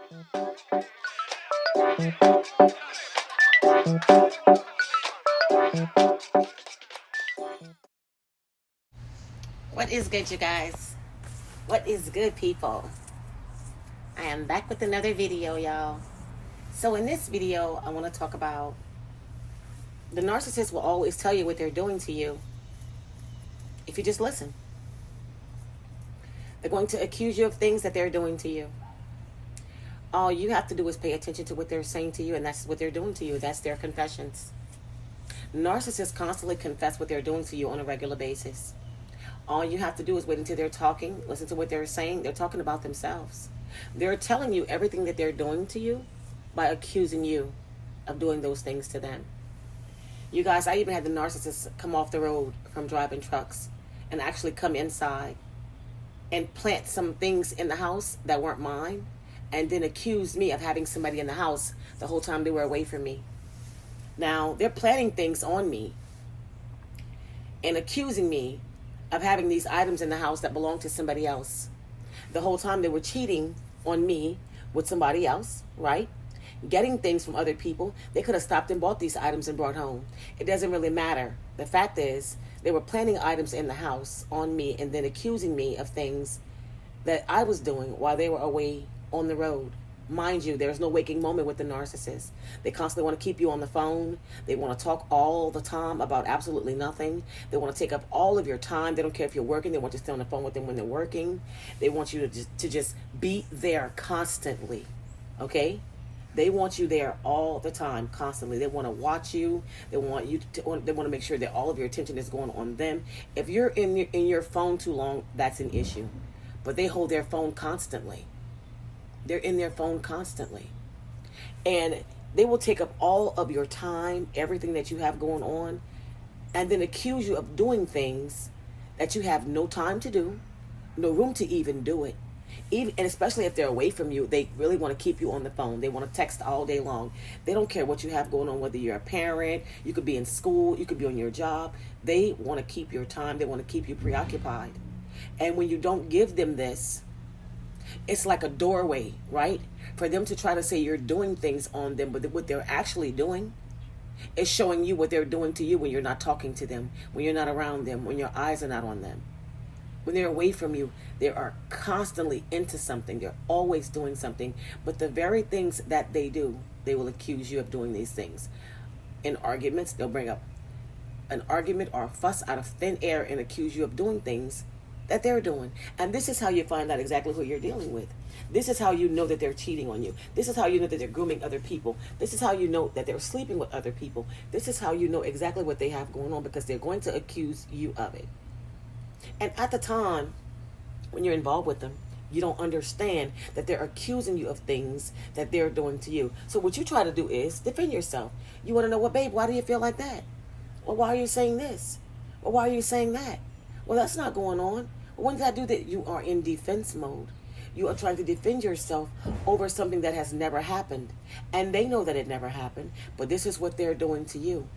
What is good, you guys? What is good, people? I am back with another video, y'all. So in this video, I want to talk about the narcissist will always tell you what they're doing to you if you just listen. They're going to accuse you of things that they're doing to you. All you have to do is pay attention to what they're saying to you, and that's what they're doing to you. That's their confessions. Narcissists constantly confess what they're doing to you on a regular basis. All you have to do is wait until they're talking, listen to what they're saying. They're talking about themselves. They're telling you everything that they're doing to you by accusing you of doing those things to them. You guys, I even had the narcissists come off the road from driving trucks and actually come inside and plant some things in the house that weren't mine, and then accuse me of having somebody in the house the whole time they were away from me. Now, they're planting things on me and accusing me of having these items in the house that belong to somebody else. The whole time they were cheating on me with somebody else, right? Getting things from other people. They could have stopped and bought these items and brought home. It doesn't really matter. The fact is, they were planting items in the house on me and then accusing me of things that I was doing while they were away on the road. Mind you, there's no waking moment with the narcissist. They constantly want to keep you on the phone. They want to talk all the time about absolutely nothing. They want to take up all of your time. They don't care if you're working. They want you to stay on the phone with them when they're working. They want you to just be there constantly, okay? They want you there all the time, constantly. They want to watch you. They want to make sure that all of your attention is going on them. If you're in your phone too long, that's an issue. But they hold their phone constantly. They're in their phone constantly. And they will take up all of your time, everything that you have going on, and then accuse you of doing things that you have no time to do, no room to even do it. And especially if they're away from you, they really want to keep you on the phone. They want to text all day long. They don't care what you have going on, whether you're a parent, you could be in school, you could be on your job. They want to keep your time. They want to keep you preoccupied. And when you don't give them this, it's like a doorway, right? For them to try to say you're doing things on them, but what they're actually doing is showing you what they're doing to you when you're not talking to them, when you're not around them, when your eyes are not on them. When they're away from you, they are constantly into something. They're always doing something. But the very things that they do, they will accuse you of doing these things. In arguments, they'll bring up an argument or a fuss out of thin air and accuse you of doing things that they're doing. And this is how you find out exactly who you're dealing with. This is how you know that they're cheating on you. This is how you know that they're grooming other people. This is how you know that they're sleeping with other people. This is how you know exactly what they have going on, because they're going to accuse you of it. And at the time, when you're involved with them, you don't understand that they're accusing you of things that they're doing to you. So what you try to do is defend yourself. You want to know, well, babe, why do you feel like that? Well, why are you saying this? Well, why are you saying that? Well, that's not going on. Well, when did I do that? You are in defense mode. You are trying to defend yourself over something that has never happened. And they know that it never happened, but this is what they're doing to you.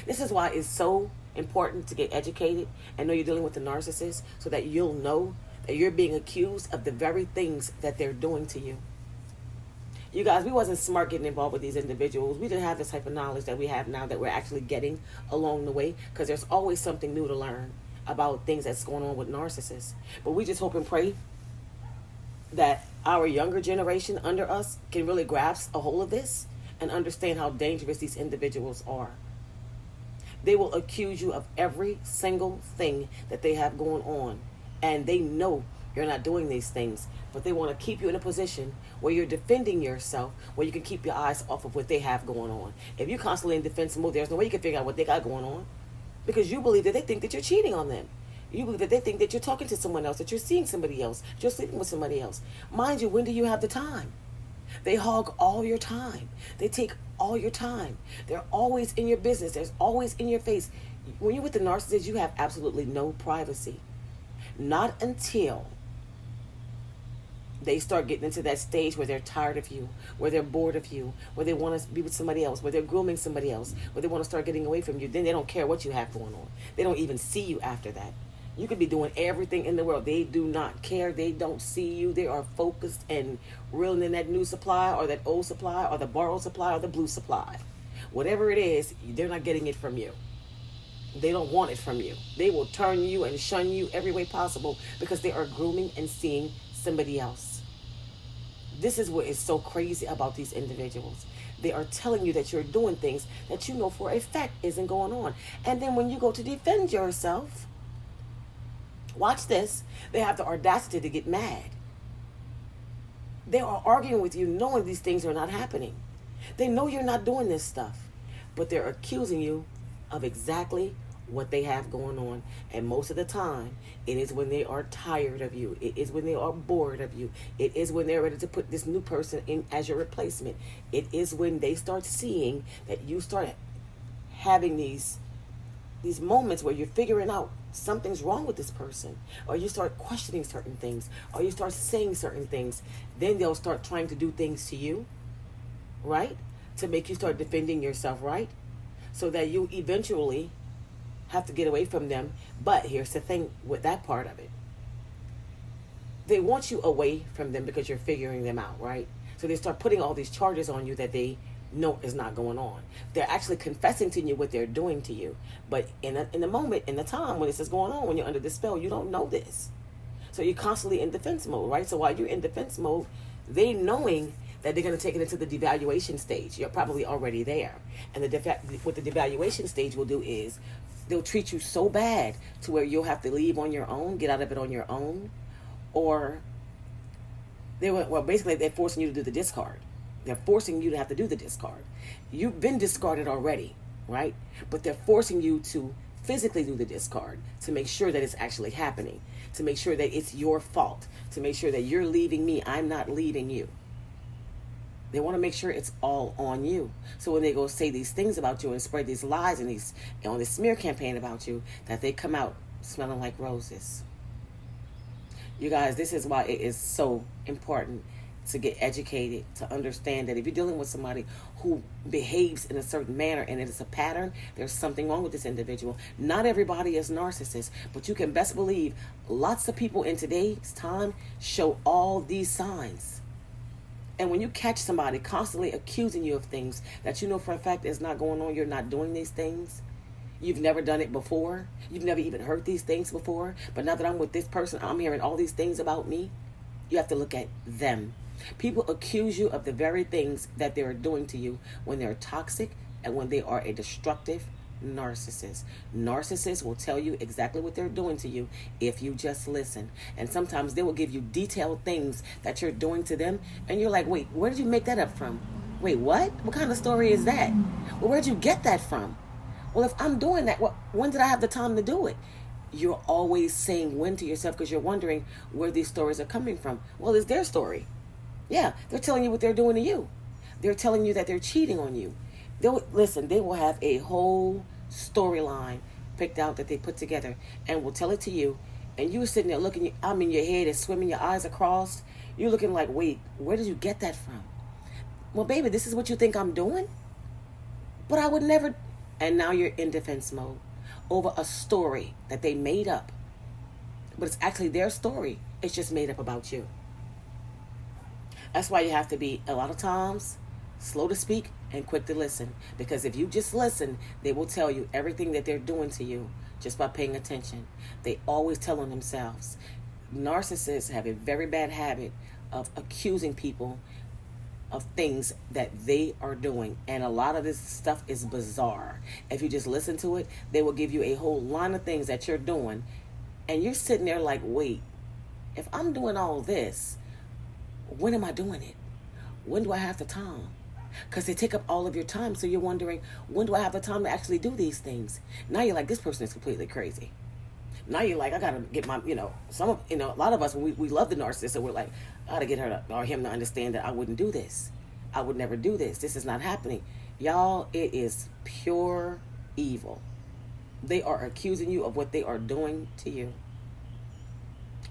This is why it's so important to get educated and know you're dealing with the narcissist, so that you'll know that you're being accused of the very things that they're doing to you. You guys, we wasn't smart getting involved with these individuals. We didn't have this type of knowledge that we have now that we're actually getting along the way, because there's always something new to learn about things that's going on with narcissists. But we just hope and pray that our younger generation under us can really grasp a hold of this and understand how dangerous these individuals are. They will accuse you of every single thing that they have going on. And they know you're not doing these things, but they want to keep you in a position where you're defending yourself, where you can keep your eyes off of what they have going on. If you're constantly in defense mode, there's no way you can figure out what they got going on, because you believe that they think that you're cheating on them. You believe that they think that you're talking to someone else, that you're seeing somebody else, you're sleeping with somebody else. Mind you, when do you have the time? They hog all your time. They take all your time. They're always in your business. They're always in your face. When you're with the narcissist, you have absolutely no privacy. Not until they start getting into that stage where they're tired of you, where they're bored of you, where they want to be with somebody else, where they're grooming somebody else, where they want to start getting away from you. Then they don't care what you have going on. They don't even see you after that. You could be doing everything in the world. They do not care. They don't see you. They are focused and reeling in that new supply or that old supply or the borrowed supply or the blue supply. Whatever it is, they're not getting it from you. They don't want it from you. They will turn you and shun you every way possible because they are grooming and seeing somebody else. This is what is so crazy about these individuals. They are telling you that you're doing things that you know for a fact isn't going on. And then when you go to defend yourself, watch this, they have the audacity to get mad. They are arguing with you knowing these things are not happening. They know you're not doing this stuff, but they're accusing you of exactly what they have going on. And most of the time, it is when they are tired of you. It is when they are bored of you. It is when they're ready to put this new person in as your replacement. It is when they start seeing that you start having these moments where you're figuring out something's wrong with this person, or you start questioning certain things, or you start saying certain things. Then they'll start trying to do things to you, right? To make you start defending yourself, right? So that you eventually have to get away from them. But here's the thing with that part of it. They want you away from them because you're figuring them out, right? So they start putting all these charges on you that they know is not going on. They're actually confessing to you what they're doing to you. But in the moment, in the time when this is going on, when you're under the spell, you don't know this. So you're constantly in defense mode, right? So while you're in defense mode, they knowing that they're going to take it into the devaluation stage. You're probably already there. And what the devaluation stage will do is they'll treat you so bad to where you'll have to leave on your own, get out of it on your own, or basically they're forcing you to do the discard. They're forcing you to have to do the discard. You've been discarded already, right? But they're forcing you to physically do the discard to make sure that it's actually happening, to make sure that it's your fault, to make sure that you're leaving me, I'm not leaving you. They want to make sure it's all on you. So when they go say these things about you and spread these lies and on this smear campaign about you, that they come out smelling like roses. You guys, this is why it is so important to get educated, to understand that if you're dealing with somebody who behaves in a certain manner and it is a pattern, there's something wrong with this individual. Not everybody is narcissists, but you can best believe lots of people in today's time show all these signs. And when you catch somebody constantly accusing you of things that you know for a fact is not going on, you're not doing these things, you've never done it before, you've never even heard these things before, but now that I'm with this person, I'm hearing all these things about me, you have to look at them. People accuse you of the very things that they're doing to you when they're toxic and when they are a destructive narcissist. Narcissists will tell you exactly what they're doing to you if you just listen. And sometimes they will give you detailed things that you're doing to them, and you're like, wait, where did you make that up from? Wait, what? What kind of story is that? Well, where'd you get that from? Well, if I'm doing that, when did I have the time to do it? You're always saying when to yourself because you're wondering where these stories are coming from. Well, it's their story. Yeah, they're telling you what they're doing to you. They're telling you that they're cheating on you. They will have a whole storyline picked out that they put together and will tell it to you. And you're sitting there looking, I'm in your head and swimming your eyes across. You're looking like, wait, where did you get that from? Well, baby, this is what you think I'm doing? But I would never. And now you're in defense mode over a story that they made up. But it's actually their story. It's just made up about you. That's why you have to be, a lot of times, slow to speak and quick to listen. Because if you just listen, they will tell you everything that they're doing to you just by paying attention. They always tell on themselves. Narcissists have a very bad habit of accusing people of things that they are doing. And a lot of this stuff is bizarre. If you just listen to it, they will give you a whole line of things that you're doing. And you're sitting there like, wait, if I'm doing all this, when am I doing it? When do I have the time? Because they take up all of your time. So you're wondering, when do I have the time to actually do these things? Now you're like, this person is completely crazy. Now you're like, I got to get my, a lot of us, when we love the narcissist, so we're like, I got to get her or him to understand that I wouldn't do this. I would never do this. This is not happening. Y'all, it is pure evil. They are accusing you of what they are doing to you.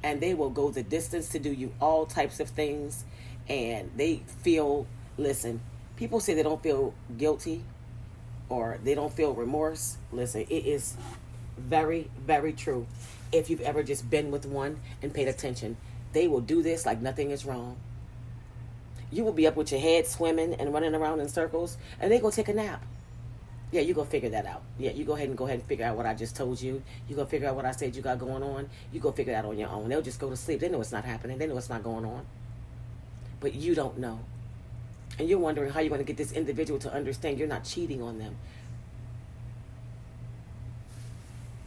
And they will go the distance to do you all types of things. And they feel, listen, people say they don't feel guilty or they don't feel remorse. Listen, it is very, very true. If you've ever just been with one and paid attention, they will do this like nothing is wrong. You will be up with your head swimming and running around in circles, and they go take a nap. Yeah, you go figure that out. Yeah, you go ahead and figure out what I just told you. You go figure out what I said you got going on. You go figure it out on your own. They'll just go to sleep. They know it's not happening. They know it's not going on. But you don't know. And you're wondering how you're going to get this individual to understand you're not cheating on them.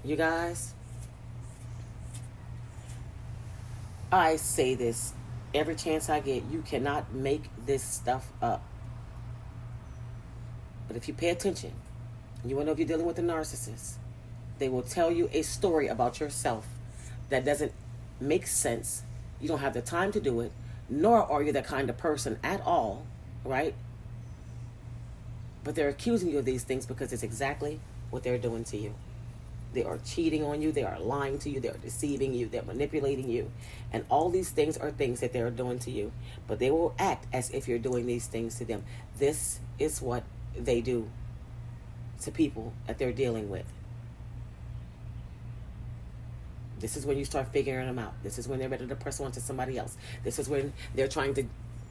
You guys, I say this every chance I get. You cannot make this stuff up. But if you pay attention, you want to know if you're dealing with a narcissist, they will tell you a story about yourself that doesn't make sense. You don't have the time to do it, nor are you that kind of person at all, right? But they're accusing you of these things because it's exactly what they're doing to you. They are cheating on you. They are lying to you. They are deceiving you. They're manipulating you. And all these things are things that they're doing to you. But they will act as if you're doing these things to them. This is what they do to people that they're dealing with. This is when you start figuring them out. This is when they're ready to press on to somebody else. This is when they're trying to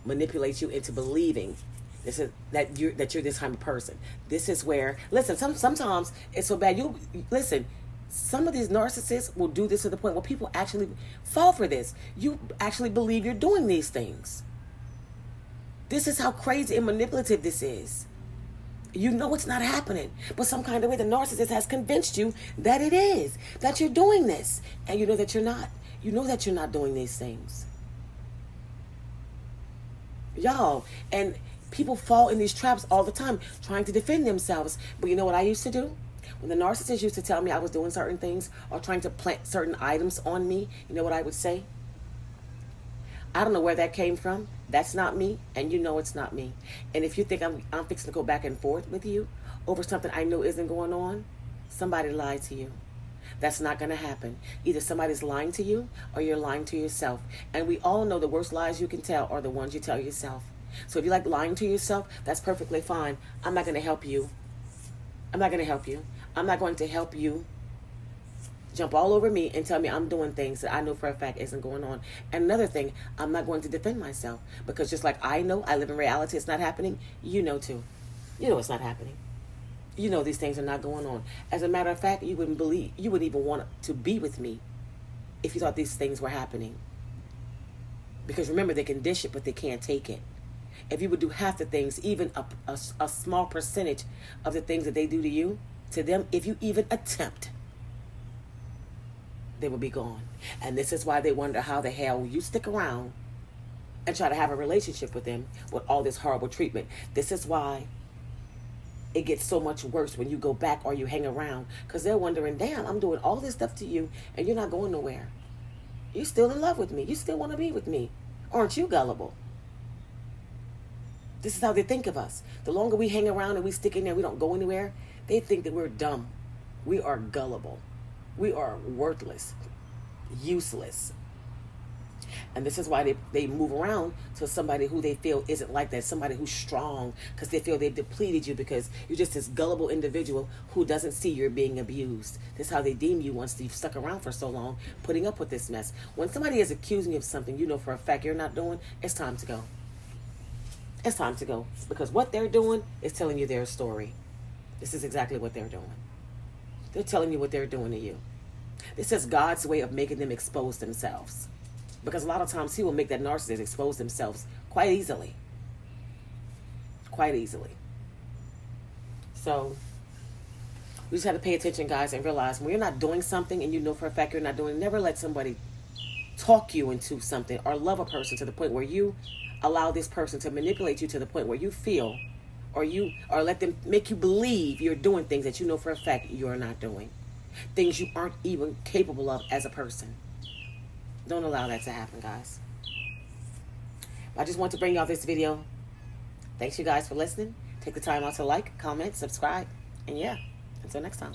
manipulate you into believing this is that you're this kind of person. This is where, listen, sometimes it's so bad. You listen, some of these narcissists will do this to the point where people actually fall for this. You actually believe you're doing these things. This is how crazy and manipulative this is. You know it's not happening, but some kind of way the narcissist has convinced you that it is, that you're doing this, and you know that you're not. You know that you're not doing these things. Y'all, and people fall in these traps all the time, trying to defend themselves. But you know what I used to do? When the narcissist used to tell me I was doing certain things or trying to plant certain items on me, you know what I would say? I don't know where that came from. That's not me, and you know it's not me. And if you think I'm fixing to go back and forth with you over something I know isn't going on, somebody lied to you. That's not going to happen. Either somebody's lying to you or you're lying to yourself. And we all know the worst lies you can tell are the ones you tell yourself. So if you like lying to yourself, that's perfectly fine. I'm not going to help you. I'm not going to help you. I'm not going to help you jump all over me and tell me I'm doing things that I know for a fact isn't going on. And another thing, I'm not going to defend myself, because just like I know I live in reality, it's not happening, you know too. You know it's not happening. You know these things are not going on. As a matter of fact, you wouldn't even want to be with me if you thought these things were happening. Because remember, they can dish it, but they can't take it. If you would do half the things, even a small percentage of the things that they do to you, to them, if you even attempt, they will be gone. And this is why they wonder how the hell you stick around and try to have a relationship with them with all this horrible treatment. This is why it gets so much worse when you go back or you hang around, because they're wondering, damn, I'm doing all this stuff to you and you're not going nowhere. You're still in love with me. You still want to be with me. Aren't you gullible? This is how they think of us. The longer we hang around and we stick in there, we don't go anywhere, they think that we're dumb. We are gullible. We are worthless, useless. And this is why they move around to somebody who they feel isn't like that, somebody who's strong, because they feel they've depleted you, because you're just this gullible individual who doesn't see you're being abused. This is how they deem you once you've stuck around for so long, putting up with this mess. When somebody is accusing you of something you know for a fact you're not doing, it's time to go. It's time to go, because what they're doing is telling you their story. This is exactly what they're doing. They're telling you what they're doing to you. This is God's way of making them expose themselves. Because a lot of times he will make that narcissist expose themselves quite easily. Quite easily. So we just have to pay attention, guys, and realize when you're not doing something and you know for a fact you're not doing it, never let somebody talk you into something or love a person to the point where you allow this person to manipulate you to the point where you feel or let them make you believe you're doing things that you know for a fact you're not doing. Things you aren't even capable of as a person. Don't allow that to happen, guys. I just want to bring y'all this video. Thanks you guys for listening. Take the time out to like, comment, subscribe, and yeah, until next time.